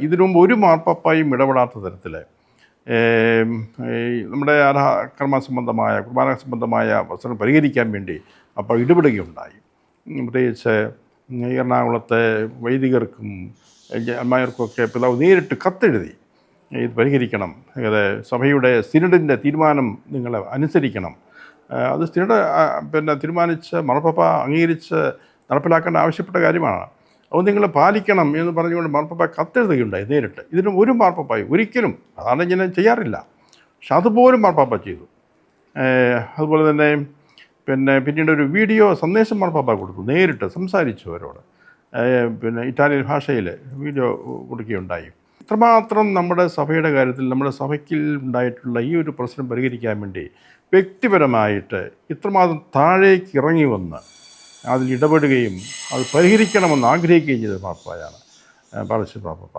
ഇതിനു മുമ്പ് ഒരു മാർപ്പാപ്പായും ഇടപെടാത്ത തരത്തിൽ നമ്മുടെ കർമ്മ സംബന്ധമായ കുർബാന സംബന്ധമായ പ്രശ്നം പരിഹരിക്കാൻ വേണ്ടി അപ്പോൾ ഇടപെടുകയുണ്ടായി. പ്രത്യേകിച്ച് എറണാകുളത്തെ വൈദികർക്കും അമ്മായർക്കൊക്കെ പിതാവ് നേരിട്ട് കത്തെഴുതി ഇത് പരിഹരിക്കണം, ഇത് സഭയുടെ സിനഡിൻ്റെ തീരുമാനം നിങ്ങൾ അനുസരിക്കണം, അത് സിനഡ് തീരുമാനിച്ച് മാർപ്പാപ്പ അംഗീകരിച്ച് നടപ്പിലാക്കേണ്ട ആവശ്യപ്പെട്ട കാര്യമാണ്, അത് നിങ്ങൾ പാലിക്കണം എന്ന് പറഞ്ഞുകൊണ്ട് മാർപ്പാപ്പ കത്തെഴുതുകയുണ്ടായി നേരിട്ട്. ഇതിനും ഒരു മാർപ്പാപ്പായി ഒരിക്കലും അതാണ് ഇങ്ങനെ ചെയ്യാറില്ല, പക്ഷെ അതുപോലും മാർപ്പാപ്പ ചെയ്തു. അതുപോലെ തന്നെ പിന്നീട് ഒരു വീഡിയോ സന്ദേശം മാർപ്പാപ്പ കൊടുത്തു, നേരിട്ട് സംസാരിച്ചു അവരോട്, ഇറ്റാലിയൻ ഭാഷയിൽ വീഡിയോ കൊടുക്കുകയുണ്ടായി. ഇത്രമാത്രം നമ്മുടെ സഭയുടെ കാര്യത്തിൽ നമ്മുടെ സഭയ്ക്ക് ഉണ്ടായിട്ടുള്ള ഈ ഒരു പ്രശ്നം പരിഹരിക്കാൻ വേണ്ടി വ്യക്തിപരമായിട്ട് ഇത്രമാത്രം താഴേക്ക് ഇറങ്ങി വന്ന് അതിൽ ഇടപെടുകയും അത് പരിഹരിക്കണമെന്ന് ആഗ്രഹിക്കുകയും ചെയ്ത മാർപ്പാപ്പയാണ് പാലശ്ശേരി മാർപ്പാപ്പ.